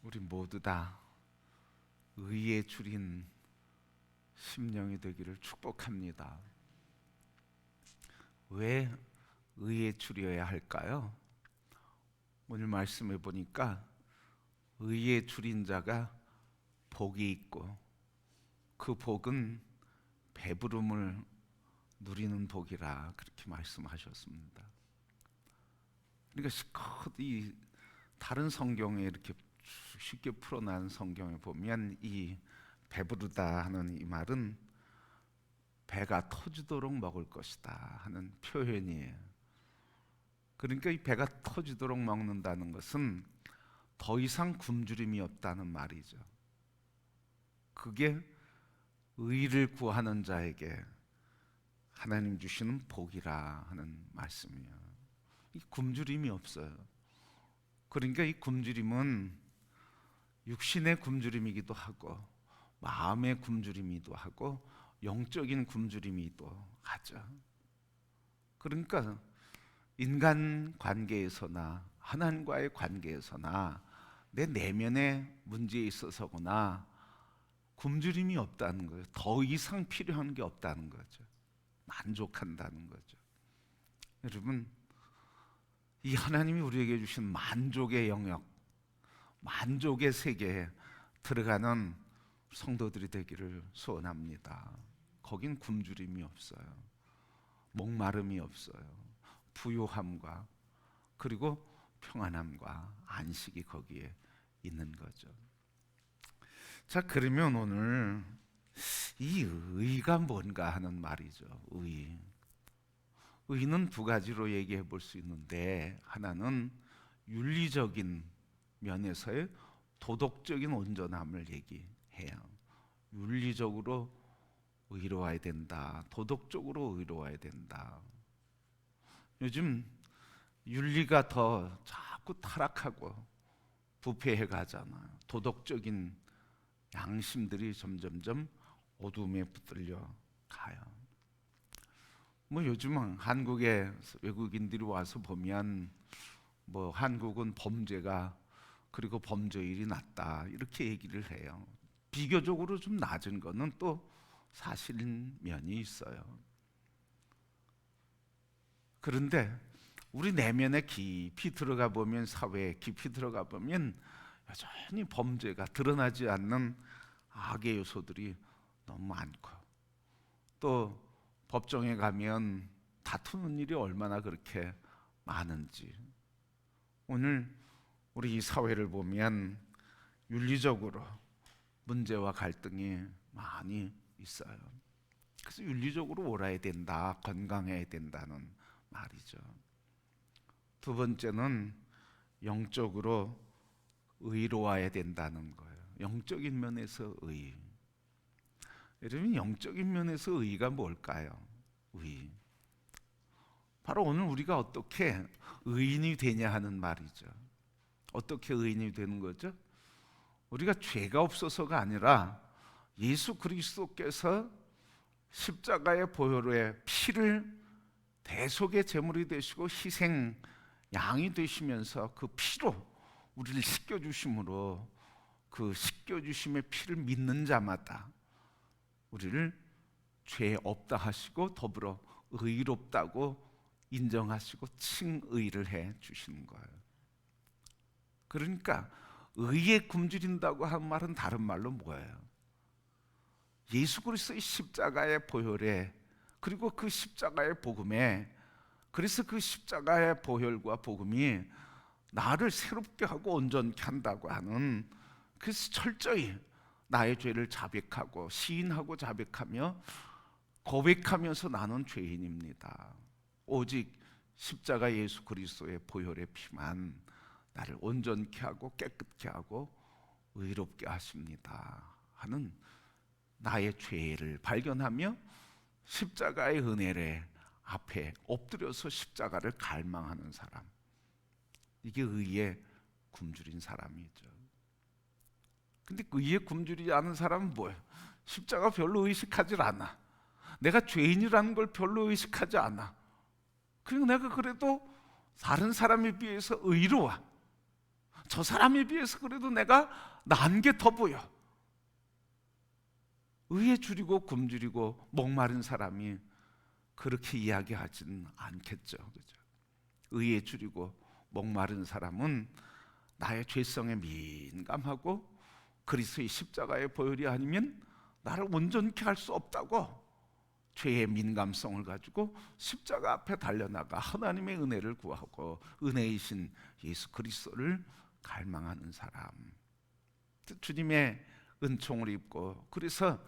우리 모두 다 의에 줄인 심령이 되기를 축복합니다. 왜 의에 줄여야 할까요? 오늘 말씀해 보니까 의에 줄인 자가 복이 있고 그 복은 배부름을 누리는 복이라 그렇게 말씀하셨습니다. 그러니까 실컷 이 다른 성경에 이렇게 쉽게 풀어난 성경에 보면 이 배부르다 하는 이 말은 배가 터지도록 먹을 것이다 하는 표현이에요. 그러니까 이 배가 터지도록 먹는다는 것은 더 이상 굶주림이 없다는 말이죠. 그게 의를 구하는 자에게 하나님 주시는 복이라 하는 말씀이에요. 이 굶주림이 없어요. 그러니까 이 굶주림은 육신의 굶주림이기도 하고 마음의 굶주림이기도 하고 영적인 굶주림이기도 하죠. 그러니까 인간 관계에서나 하나님과의 관계에서나 내 내면의 문제에 있어서거나 굶주림이 없다는 거예요. 더 이상 필요한 게 없다는 거죠. 만족한다는 거죠. 여러분, 이 하나님이 우리에게 주신 만족의 영역, 만족의 세계에 들어가는 성도들이 되기를 소원합니다. 거긴 굶주림이 없어요. 목마름이 없어요. 부요함과 그리고 평안함과 안식이 거기에 있는 거죠. 자, 그러면 오늘 이 의가 뭔가 하는 말이죠. 의는 두 가지로 얘기해 볼 수 있는데, 하나는 윤리적인 면에서의 도덕적인 온전함을 얘기해요. 윤리적으로 의로워야 된다. 도덕적으로 의로워야 된다. 요즘 윤리가 더 자꾸 타락하고 부패해 가잖아요. 도덕적인 양심들이 점점점 어둠에 붙들려 가요. 뭐 요즘은 한국에 외국인들이 와서 보면 뭐 한국은 범죄가 그리고 범죄율이 낮다 이렇게 얘기를 해요. 비교적으로 좀 낮은 거는 또 사실인 면이 있어요. 그런데 우리 내면에 깊이 들어가 보면, 사회에 깊이 들어가 보면 여전히 범죄가 드러나지 않는 악의 요소들이 너무 많고, 또 법정에 가면 다투는 일이 얼마나 그렇게 많은지. 오늘 우리 이 사회를 보면 윤리적으로 문제와 갈등이 많이 있어요. 그래서 윤리적으로 옳아야 된다, 건강해야 된다는 말이죠. 두 번째는 영적으로 의로워야 된다는 거예요. 영적인 면에서 의. 여러분, 영적인 면에서 의가 뭘까요? 의. 바로 오늘 우리가 어떻게 의인이 되냐 하는 말이죠. 어떻게 의인이 되는 거죠? 우리가 죄가 없어서가 아니라 예수 그리스도께서 십자가의 보혈의 피를 대속의 제물이 되시고 희생 양이 되시면서 그 피로 우리를 씻겨주심으로, 그 씻겨주심의 피를 믿는 자마다 우리를 죄 없다 하시고 더불어 의롭다고 인정하시고 칭의를 해 주시는 거예요. 그러니까 의에 굶주린다고 하는 말은 다른 말로 뭐예요? 예수 그리스도의 십자가의 보혈에, 그리고 그 십자가의 복음에, 그래서 그 십자가의 보혈과 복음이 나를 새롭게 하고 온전케 한다고 하는, 그래서 철저히 나의 죄를 자백하고 시인하고 자백하며 고백하면서 나는 죄인입니다. 오직 십자가 예수 그리스도의 보혈의 피만 나를 온전케 하고 깨끗게 하고 의롭게 하십니다 하는 나의 죄를 발견하며 십자가의 은혜를 앞에 엎드려서 십자가를 갈망하는 사람, 이게 의에 굶주린 사람이죠. 근데 의에 굶주리지 않은 사람은 뭐예요? 십자가 별로 의식하지 않아. 내가 죄인이라는 걸 별로 의식하지 않아. 그리고 내가 그래도 다른 사람에 비해서 의로워. 저 사람에 비해서 그래도 내가 나은 게 더 보여. 의에 줄이고 굶주리고 목마른 사람이 그렇게 이야기하진 않겠죠. 그죠? 의에 줄이고 목마른 사람은 나의 죄성에 민감하고 그리스도의 십자가의 보혈이 아니면 나를 온전케 할 수 없다고 죄의 민감성을 가지고 십자가 앞에 달려나가 하나님의 은혜를 구하고 은혜이신 예수 그리스도를 갈망하는 사람, 주님의 은총을 입고 그래서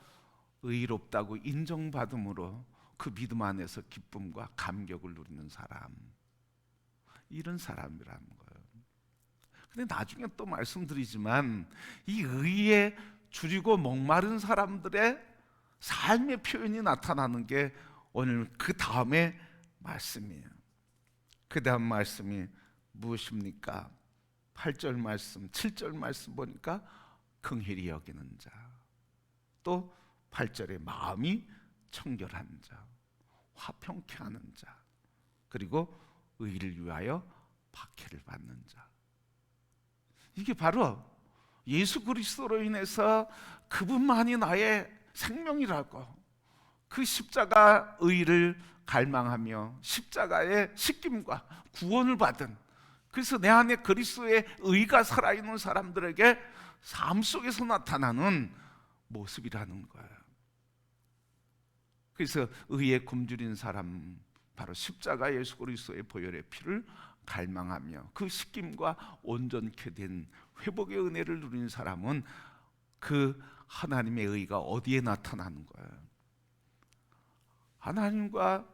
의롭다고 인정받음으로 그 믿음 안에서 기쁨과 감격을 누리는 사람, 이런 사람이라는 거예요. 근데 나중에 또 말씀드리지만 이 의에 줄이고 목마른 사람들의 삶의 표현이 나타나는 게 오늘 그 다음에 말씀이에요. 그 다음 말씀이 무엇입니까? 8절 말씀, 7절 말씀 보니까 긍휼히 여기는 자, 또 8절에 마음이 청결한 자, 화평케 하는 자, 그리고 의를 위하여 박해를 받는 자. 이게 바로 예수 그리스도로 인해서 그분만이 나의 생명이라고 그 십자가 의를 갈망하며 십자가의 씻김과 구원을 받은, 그래서 내 안에 그리스도의 의가 살아있는 사람들에게 삶 속에서 나타나는 모습이라는 거예요. 그래서 의에 굶주린 사람, 바로 십자가 예수 그리스도의 보혈의 피를 갈망하며 그 씻김과 온전케 된 회복의 은혜를 누리는 사람은 그 하나님의 의가 어디에 나타나는 거예요? 하나님과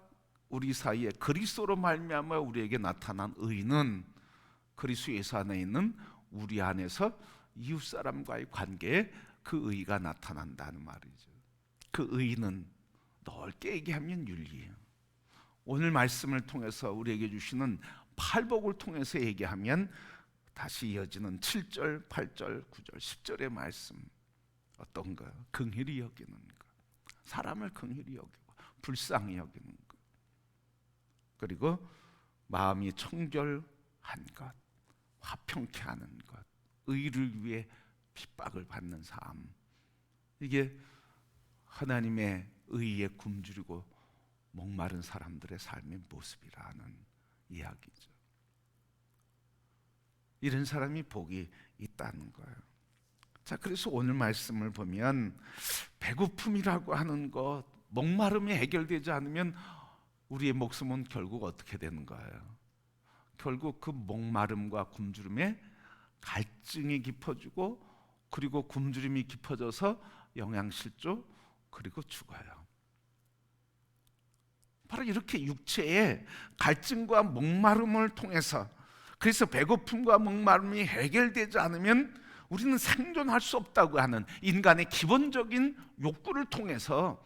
우리 사이에 그리스도로 말미암아 우리에게 나타난 의는 그리스도 예수 안에 있는 우리 안에서 이웃 사람과의 관계에 그 의가 나타난다는 말이죠. 그 의는 넓게 얘기하면 윤리예요. 오늘 말씀을 통해서 우리에게 주시는 팔복을 통해서 얘기하면 다시 이어지는 7절, 8절, 9절, 10절의 말씀, 어떤가요? 긍휼히 여기는 것, 사람을 긍휼히 여기고 불쌍히 여기는 것, 그리고 마음이 청결한 것, 화평케 하는 것, 의를 위해 핍박을 받는 삶, 이게 하나님의 의에 굶주리고 목마른 사람들의 삶의 모습이라는 이야기죠. 이런 사람이 복이 있다는 거예요. 자, 그래서 오늘 말씀을 보면 배고픔이라고 하는 것, 목마름이 해결되지 않으면 우리의 목숨은 결국 어떻게 되는 거예요? 결국 그 목마름과 굶주림에 갈증이 깊어지고, 그리고 굶주림이 깊어져서 영양실조, 그리고 죽어요. 바로 이렇게 육체의 갈증과 목마름을 통해서, 그래서 배고픔과 목마름이 해결되지 않으면 우리는 생존할 수 없다고 하는 인간의 기본적인 욕구를 통해서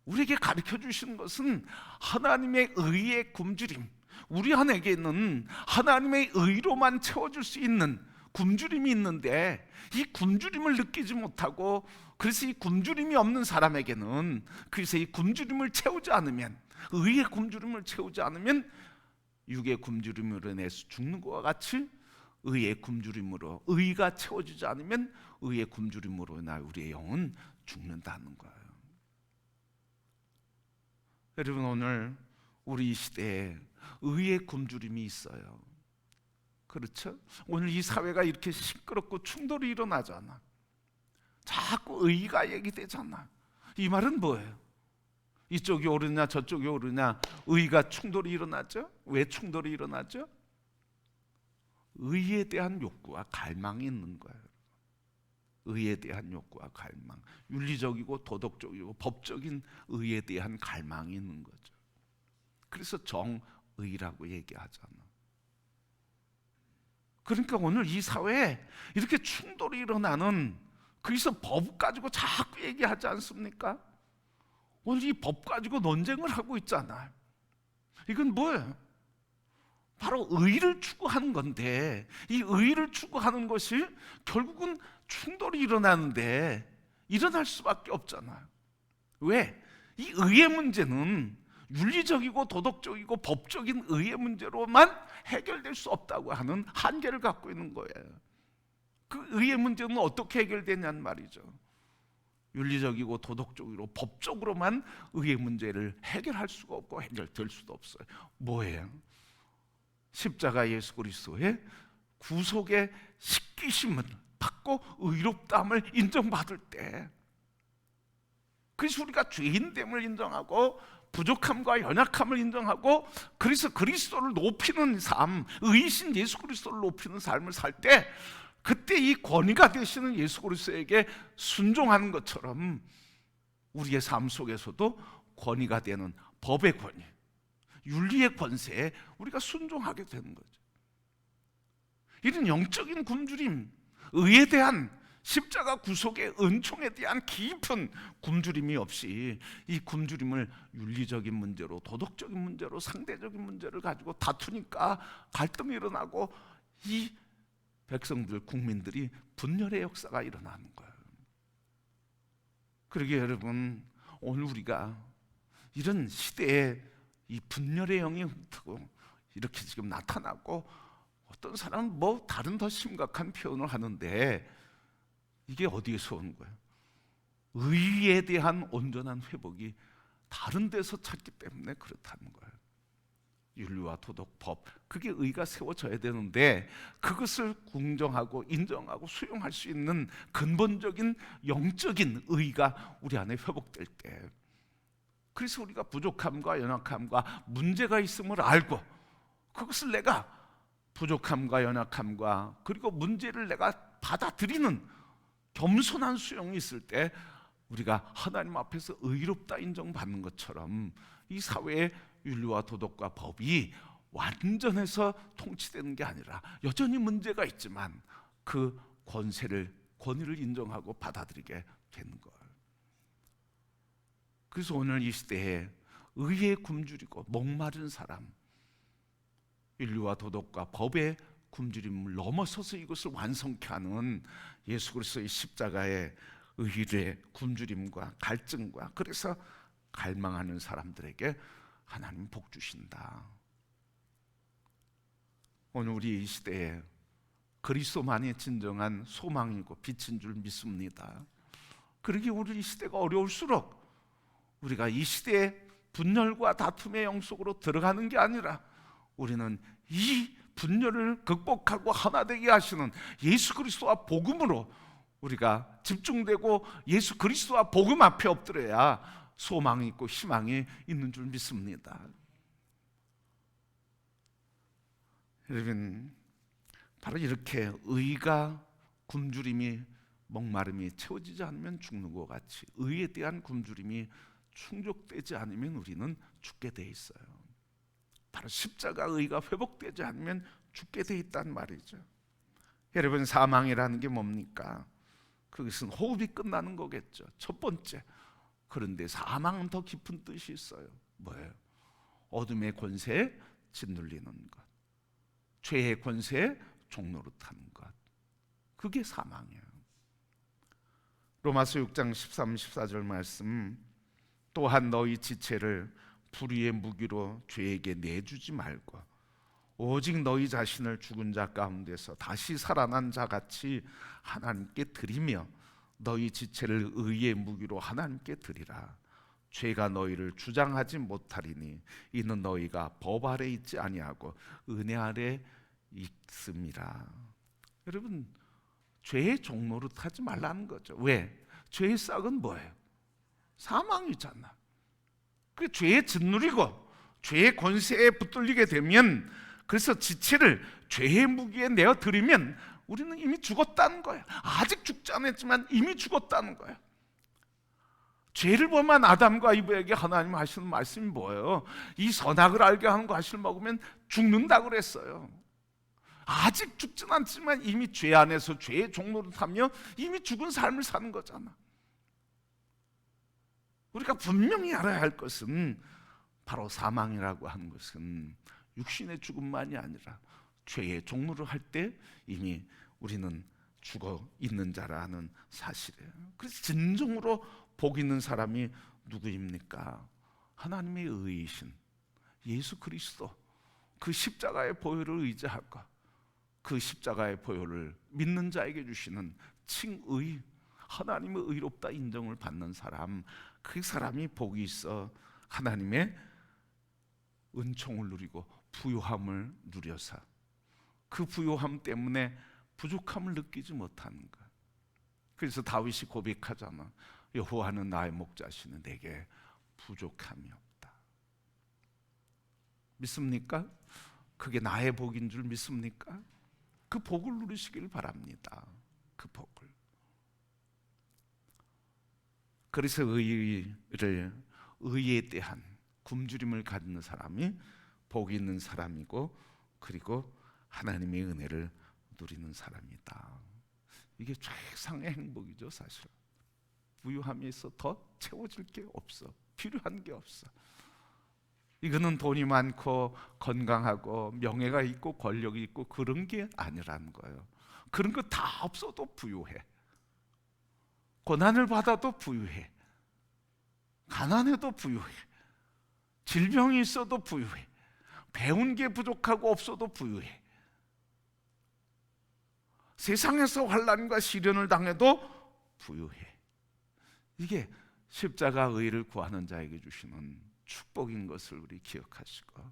우리에게 가르쳐 주시는 것은 하나님의 의의 굶주림, 우리 안에게는 하나님의 의로만 채워줄 수 있는 굶주림이 있는데, 이 굶주림을 느끼지 못하고, 그래서 이 굶주림이 없는 사람에게는, 그래서 이 굶주림을 채우지 않으면, 의의 굶주림을 채우지 않으면 육의 굶주림으로 인해서 죽는 것과 같이 의의 굶주림으로, 의가 채워지지 않으면 의의 굶주림으로 인하여 우리의 영은 죽는다는 거예요. 여러분, 오늘 우리 이 시대에 의의 굶주림이 있어요. 그렇죠? 오늘 이 사회가 이렇게 시끄럽고 충돌이 일어나잖아. 자꾸 의가 얘기되잖아. 이 말은 뭐예요? 이쪽이 옳으냐 저쪽이 옳으냐, 의가 충돌이 일어나죠? 왜 충돌이 일어나죠? 의에 대한 욕구와 갈망이 있는 거예요. 의에 대한 욕구와 갈망, 윤리적이고 도덕적이고 법적인 의에 대한 갈망이 있는 거죠. 그래서 정의라고 얘기하잖아. 그러니까 오늘 이 사회에 이렇게 충돌이 일어나는, 그래서 법 가지고 자꾸 얘기하지 않습니까? 오늘 이 법 가지고 논쟁을 하고 있잖아요. 이건 뭐예요? 바로 의를 추구하는 건데, 이 의를 추구하는 것이 결국은 충돌이 일어나는데 일어날 수밖에 없잖아요. 왜? 이 의의 문제는 윤리적이고 도덕적이고 법적인 의의 문제로만 해결될 수 없다고 하는 한계를 갖고 있는 거예요. 그 의의 문제는 어떻게 해결되냐는 말이죠. 윤리적이고 도덕적으로 법적으로만 의의 문제를 해결할 수가 없고 해결될 수도 없어요. 뭐예요? 십자가 예수 그리스도의 구속의 십기심을 받고 의롭다함을 인정받을 때, 그래서 우리가 죄인됨을 인정하고 부족함과 연약함을 인정하고 그래서 그리스도를 높이는 삶, 의이신 예수 그리스도를 높이는 삶을 살 때, 그때 이 권위가 되시는 예수 그리스도에게 순종하는 것처럼 우리의 삶 속에서도 권위가 되는 법의 권위, 윤리의 권세에 우리가 순종하게 되는 거죠. 이런 영적인 굶주림, 의에 대한 십자가 구속의 은총에 대한 깊은 굶주림이 없이 이 굶주림을 윤리적인 문제로, 도덕적인 문제로, 상대적인 문제를 가지고 다투니까 갈등이 일어나고 이 백성들, 국민들이 분열의 역사가 일어나는 거예요. 그러게 여러분, 오늘 우리가 이런 시대에 이 분열의 영이 흩트고 이렇게 지금 나타나고, 어떤 사람은 뭐 다른 더 심각한 표현을 하는데 이게 어디에서 오는 거예요? 의에 대한 온전한 회복이 다른 데서 찾기 때문에 그렇다는 거예요. 윤리와 도덕, 법, 그게 의가 세워져야 되는데 그것을 공정하고 인정하고 수용할 수 있는 근본적인 영적인 의가 우리 안에 회복될 때, 그래서 우리가 부족함과 연약함과 문제가 있음을 알고 그것을 내가 부족함과 연약함과 그리고 문제를 내가 받아들이는 겸손한 수용이 있을 때 우리가 하나님 앞에서 의롭다 인정받는 것처럼 이 사회의 윤리와 도덕과 법이 완전해서 통치되는 게 아니라 여전히 문제가 있지만 그 권위를 인정하고 받아들이게 되는 거예요. 그래서 오늘 이 시대에 의에 굶주리고 목마른 사람, 윤리와 도덕과 법의 굶주림을 넘어서서 이것을 완성케 하는 예수 그리스도의 십자가의 의의 굶주림과 갈증과 그래서 갈망하는 사람들에게 하나님 복 주신다. 오늘 우리 이 시대에 그리스도만이 진정한 소망이고 빛인 줄 믿습니다. 그러기 우리 이 시대가 어려울수록 우리가 이 시대의 분열과 다툼의 영 속으로 들어가는 게 아니라 우리는 이 분열을 극복하고 하나 되게 하시는 예수 그리스도와 복음으로 우리가 집중되고 예수 그리스도와 복음 앞에 엎드려야 소망이 있고 희망이 있는 줄 믿습니다. 여러분, 바로 이렇게 의가 굶주림이 목마름이 채워지지 않으면 죽는 것 같이 의에 대한 굶주림이 충족되지 않으면 우리는 죽게 돼 있어요. 바로 십자가 의가 회복되지 않으면 죽게 돼 있단 말이죠. 여러분, 사망이라는 게 뭡니까? 그것은 호흡이 끝나는 거겠죠. 첫 번째. 그런데 사망은 더 깊은 뜻이 있어요. 뭐예요? 어둠의 권세에 짓눌리는 것, 죄의 권세에 종노릇하는 것, 그게 사망이에요. 로마서 6장 13, 14절 말씀, 또한 너희 지체를 불의의 무기로 죄에게 내주지 말고 오직 너희 자신을 죽은 자 가운데서 다시 살아난 자 같이 하나님께 드리며 너희 지체를 의의 무기로 하나님께 드리라. 죄가 너희를 주장하지 못하리니 이는 너희가 법 아래 있지 아니하고 은혜 아래 있음이라. 여러분, 죄의 종노릇 하지 말라는 거죠. 왜? 죄의 싹은 뭐예요? 사망이잖아. 그 죄에 짓누리고 죄의 권세에 붙들리게 되면, 그래서 지체를 죄의 무기에 내어 드리면 우리는 이미 죽었다는 거예요. 아직 죽지 않았지만 이미 죽었다는 거예요. 죄를 범한 아담과 이브에게 하나님 하시는 말씀이 뭐예요? 이 선악을 알게 하는 것을 먹으면 죽는다고 그랬어요. 아직 죽진 않지만 이미 죄 안에서 죄의 종노릇하며 이미 죽은 삶을 사는 거잖아. 우리가 분명히 알아야 할 것은 바로 사망이라고 하는 것은 육신의 죽음만이 아니라 죄의 종노를 할 때 이미 우리는 죽어 있는 자라는 사실이에요. 그래서 진정으로 복 있는 사람이 누구입니까? 하나님의 의이신 예수 그리스도, 그 십자가의 보혈을 의지하고 그 십자가의 보혈을 믿는 자에게 주시는 칭의, 하나님의 의롭다 인정을 받는 사람, 그 사람이 복이 있어 하나님의 은총을 누리고 부요함을 누려서 그 부요함 때문에 부족함을 느끼지 못하는 것. 그래서 다윗이 고백하잖아. 여호와는 나의 목자시는 내게 부족함이 없다. 믿습니까? 그게 나의 복인 줄 믿습니까? 그 복을 누리시길 바랍니다. 그 복을. 그래서 의에 대한 굶주림을 갖는 사람이 복이 있는 사람이고, 그리고 하나님의 은혜를 누리는 사람이다. 이게 최상의 행복이죠. 사실 부유함에 있어 더 채워질 게 없어. 필요한 게 없어. 이거는 돈이 많고 건강하고 명예가 있고 권력이 있고 그런 게 아니라는 거예요. 그런 거 다 없어도 부유해. 고난을 받아도 부유해. 가난해도 부유해. 질병이 있어도 부유해. 배운 게 부족하고 없어도 부유해. 세상에서 환난과 시련을 당해도 부유해. 이게 십자가 의를 구하는 자에게 주시는 축복인 것을 우리 기억하시고,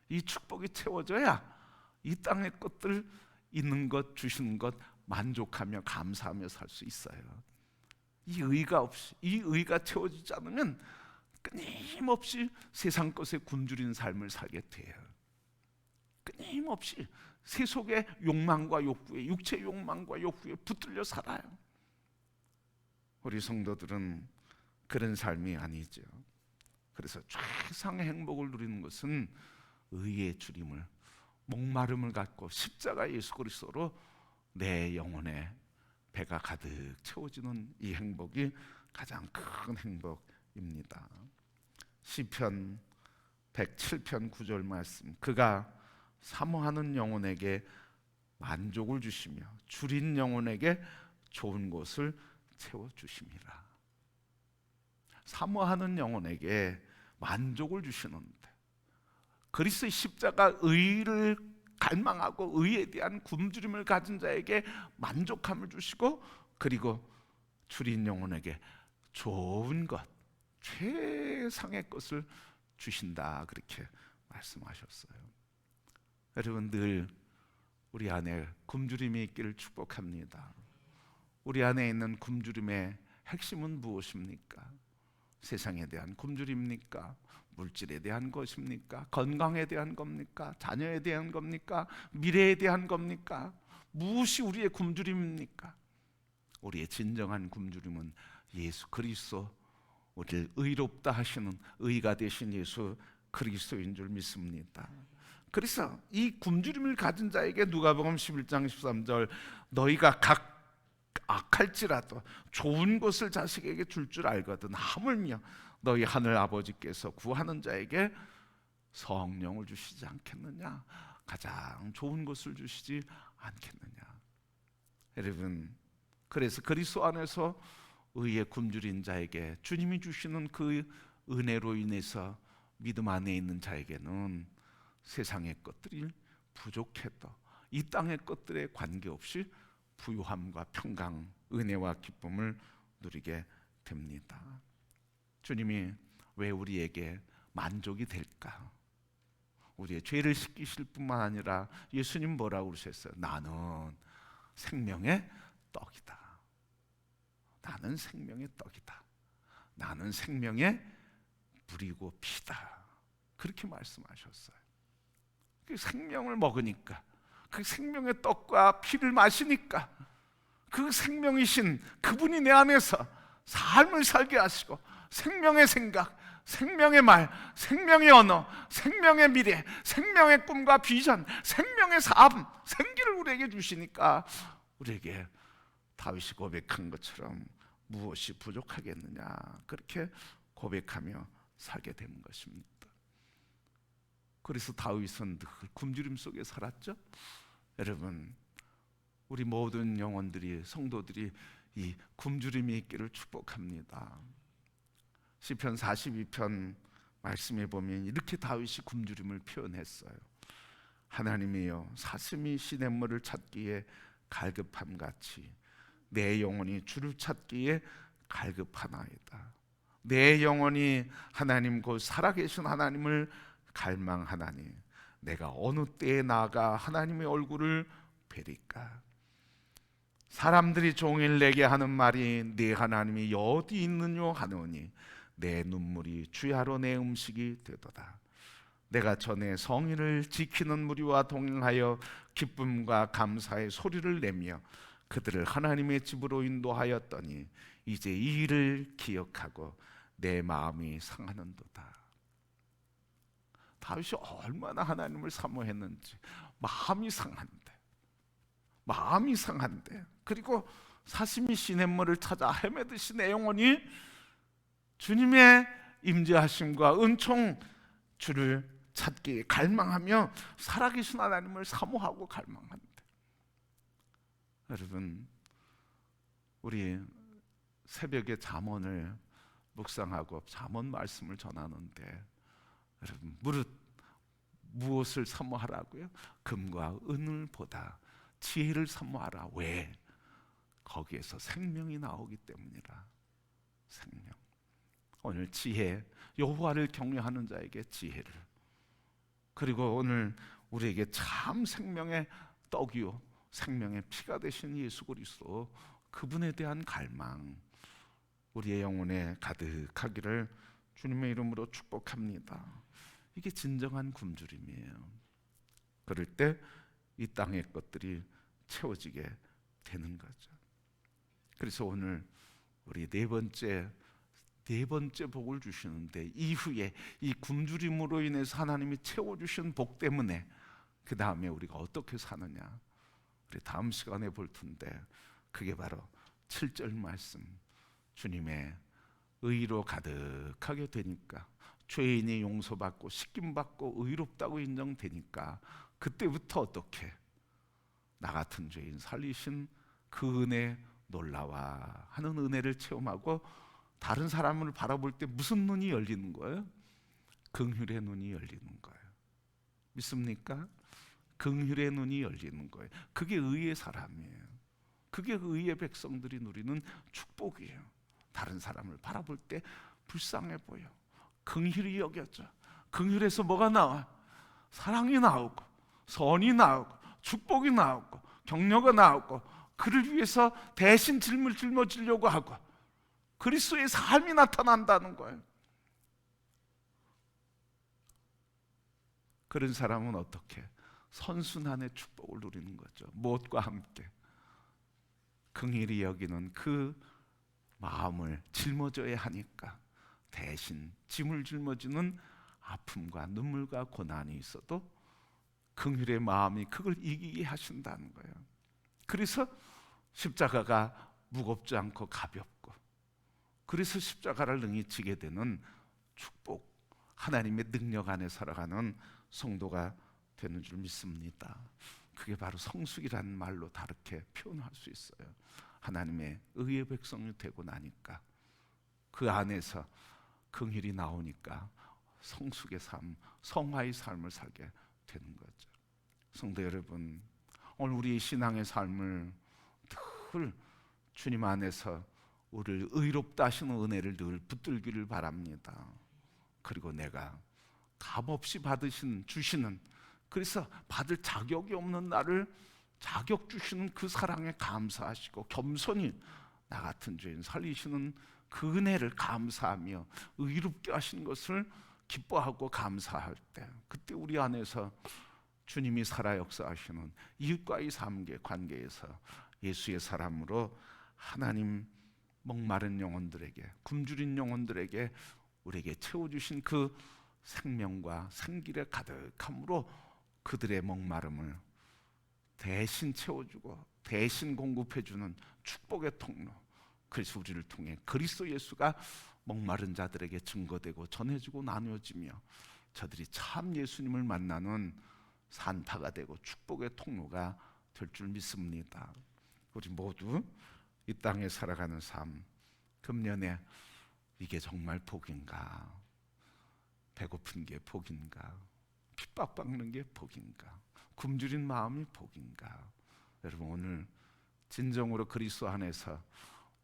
이 축복이 채워져야 이 땅의 것들 있는 것 주시는 것 만족하며 감사하며 살 수 있어요. 이 의가 채워지지 않으면 끊임없이 세상 것에 굶주린 삶을 살게 돼요. 끊임없이 세속의 욕망과 욕구에, 육체의 욕망과 욕구에 붙들려 살아요. 우리 성도들은 그런 삶이 아니죠. 그래서 최상의 행복을 누리는 것은 의의 주림을, 목마름을 갖고 십자가 예수 그리스도로 내 영혼의 배가 가득 채워지는 이 행복이 가장 큰 행복입니다. 시편 107편 9절 말씀, 그가 사모하는 영혼에게 만족을 주시며 줄인 영혼에게 좋은 것을 채워주심이라. 사모하는 영혼에게 만족을 주시는데, 그리스도의 십자가 의를 갈망하고 의에 대한 굶주림을 가진 자에게 만족함을 주시고, 그리고 줄인 영혼에게 좋은 것, 최상의 것을 주신다, 그렇게 말씀하셨어요. 여러분, 늘 우리 안에 굶주림이 있기를 축복합니다. 우리 안에 있는 굶주림의 핵심은 무엇입니까? 세상에 대한 굶주림입니까? 물질에 대한 것입니까? 건강에 대한 겁니까? 자녀에 대한 겁니까? 미래에 대한 겁니까? 무엇이 우리의 굶주림입니까? 우리의 진정한 굶주림은 예수 그리스도, 우리를 의롭다 하시는 의가 되신 예수 그리스도인 줄 믿습니다. 그래서 이 굶주림을 가진 자에게 누가복음 11장 13절, 너희가 각 악할지라도 좋은 것을 자식에게 줄 알거든 하물며 너희 하늘 아버지께서 구하는 자에게 성령을 주시지 않겠느냐? 가장 좋은 것을 주시지 않겠느냐? 여러분, 그래서 그리스도 안에서 의에 굶주린 자에게 주님이 주시는 그 은혜로 인해서 믿음 안에 있는 자에게는 세상의 것들이 부족해도 이 땅의 것들에 관계없이 부유함과 평강, 은혜와 기쁨을 누리게 됩니다. 주님이 왜 우리에게 만족이 될까? 우리의 죄를 씻기실 뿐만 아니라 예수님 뭐라고 그러셨어요? 나는 생명의 떡이다. 나는 생명의 떡이다. 나는 생명의 물이고 피다. 그렇게 말씀하셨어요. 그 생명을 먹으니까, 그 생명의 떡과 피를 마시니까 그 생명이신 그분이 내 안에서 삶을 살게 하시고, 생명의 생각, 생명의 말, 생명의 언어, 생명의 미래, 생명의 꿈과 비전, 생명의 삶, 생기를 우리에게 주시니까 우리에게 다윗이 고백한 것처럼 무엇이 부족하겠느냐, 그렇게 고백하며 살게 되는 것입니다. 그래서 다윗은 늘 굶주림 속에 살았죠. 여러분, 우리 모든 영혼들이, 성도들이 이 굶주림이 있기를 축복합니다. 시편 42편 말씀에 보면 이렇게 다윗이 굶주림을 표현했어요. 하나님이여, 사슴이 시냇물을 찾기에 갈급함같이 내 영혼이 주를 찾기에 갈급하나이다. 내 영혼이 하나님 곧 살아계신 하나님을 갈망하나니 내가 어느 때에 나아가 하나님의 얼굴을 뵈리까. 사람들이 종일 내게 하는 말이 네 하나님이 어디 있느뇨 하노니 내 눈물이 주야로 내 음식이 되도다. 내가 전에 성인을 지키는 무리와 동행하여 기쁨과 감사의 소리를 내며 그들을 하나님의 집으로 인도하였더니 이제 이 일을 기억하고 내 마음이 상하는도다. 다윗이 얼마나 하나님을 사모했는지 마음이 상한데 그리고 사슴이 시냇물을 찾아 헤매듯이 내 영혼이 주님의 임재하심과 은총 주를 찾기 갈망하며 살아계신 하나님을 사모하고 갈망한다. 여러분, 우리 새벽에 잠언을 묵상하고 잠언 말씀을 전하는데 여러분, 무엇을 사모하라고요? 금과 은을 보다 지혜를 사모하라. 왜? 거기에서 생명이 나오기 때문이라. 생명. 오늘 지혜, 여호와를 경외하는 자에게 지혜를, 그리고 오늘 우리에게 참 생명의 떡이요 생명의 피가 되신 예수 그리스도, 그분에 대한 갈망 우리의 영혼에 가득하기를 주님의 이름으로 축복합니다. 이게 진정한 굶주림이에요. 그럴 때 이 땅의 것들이 채워지게 되는 거죠. 그래서 오늘 우리 네 번째 복을 주시는데, 이후에 이 굶주림으로 인해서 하나님이 채워주신 복 때문에 그 다음에 우리가 어떻게 사느냐, 우리 다음 시간에 볼 텐데, 그게 바로 7절 말씀, 주님의 의로 가득하게 되니까, 죄인이 용서받고 씻김받고 의롭다고 인정되니까 그때부터 어떻게 나 같은 죄인 살리신 그 은혜, 놀라와 하는 은혜를 체험하고 다른 사람을 바라볼 때 무슨 눈이 열리는 거예요? 긍휼의 눈이 열리는 거예요. 믿습니까? 긍휼의 눈이 열리는 거예요. 그게 의의 사람이에요. 그게 의의 백성들이 누리는 축복이에요. 다른 사람을 바라볼 때 불쌍해 보여, 긍휼히 여겨져. 긍휼에서 뭐가 나와? 사랑이 나오고 선이 나오고 축복이 나오고 격려가 나오고, 그를 위해서 대신 짐을 짊어지려고 하고 그리스도의 삶이 나타난다는 거예요. 그런 사람은 어떻게? 선순환의 축복을 누리는 거죠. 무엇과 함께? 긍휼히 여기는 그 마음을 짊어져야 하니까 대신 짐을 짊어지는 아픔과 눈물과 고난이 있어도 긍휼의 마음이 그걸 이기게 하신다는 거예요. 그래서 십자가가 무겁지 않고 가볍고, 그래서 십자가를 능히 지게 되는 축복, 하나님의 능력 안에 살아가는 성도가 되는 줄 믿습니다. 그게 바로 성숙이라는 말로 다르게 표현할 수 있어요. 하나님의 의의 백성이 되고 나니까 그 안에서 긍휼이 나오니까 성숙의 삶, 성화의 삶을 살게 되는 거죠. 성도 여러분, 오늘 우리 신앙의 삶을 늘 주님 안에서 우리를 의롭다 하시는 은혜를 늘 붙들기를 바랍니다. 그리고 내가 값없이 주시는, 그래서 받을 자격이 없는 나를 자격 주시는 그 사랑에 감사하시고 겸손히 나 같은 죄인 살리시는 그 은혜를 감사하며 의롭게 하신 것을 기뻐하고 감사할 때, 그때 우리 안에서 주님이 살아 역사하시는 이웃과의 삶의 관계에서 예수의 사람으로 하나님 목마른 영혼들에게, 굶주린 영혼들에게 우리에게 채워주신 그 생명과 생기를 가득함으로 그들의 목마름을 대신 채워주고 대신 공급해주는 축복의 통로, 그래서 우리를 통해 그리스도 예수가 목마른 자들에게 증거되고 전해지고 나누어지며 저들이 참 예수님을 만나는 산파가 되고 축복의 통로가 될 줄 믿습니다. 우리 모두 이 땅에 살아가는 삶, 금년에 이게 정말 복인가? 배고픈 게 복인가? 핍박받는 게 복인가? 굶주린 마음이 복인가? 여러분, 오늘 진정으로 그리스도 안에서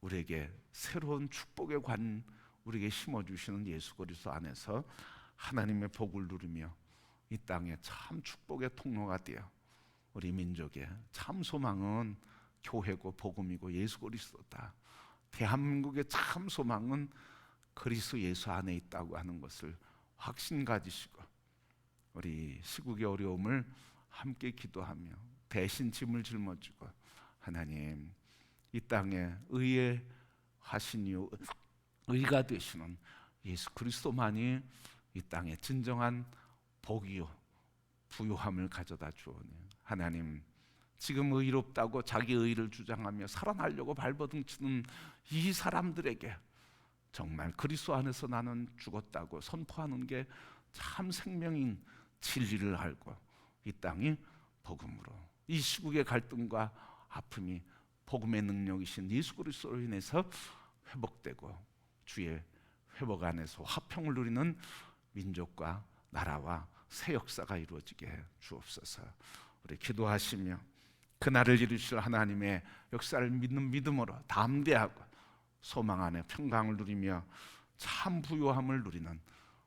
우리에게 새로운 축복의 관 우리에게 심어주시는 예수 그리스도 안에서 하나님의 복을 누리며 이 땅에 참 축복의 통로가 되어 우리 민족의 참 소망은 교회고 복음이고 예수 그리스도다. 대한민국의 참 소망은 그리스도 예수 안에 있다고 하는 것을 확신 가지시고 우리 시국의 어려움을 함께 기도하며 대신 짐을 짊어지고 하나님, 이 땅에 의에 하시니요 의가 되시는 예수 그리스도만이 이 땅에 진정한 복이요 부요함을 가져다 주오니 하나님, 지금 의롭다고 자기 의를 주장하며 살아나려고 발버둥치는 이 사람들에게 정말 그리스도 안에서 나는 죽었다고 선포하는 게 참 생명인 진리를 알고 이 땅이 복음으로 이 시국의 갈등과 아픔이 복음의 능력이신 예수 그리스도로 인해서 회복되고 주의 회복 안에서 화평을 누리는 민족과 나라와 새 역사가 이루어지게 해 주옵소서. 우리 기도하시며 그날을 이루실 하나님의 역사를 믿는 믿음으로 담대하고 소망 안에 평강을 누리며 참 부요함을 누리는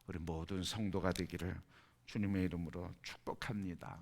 우리 모든 성도가 되기를 주님의 이름으로 축복합니다.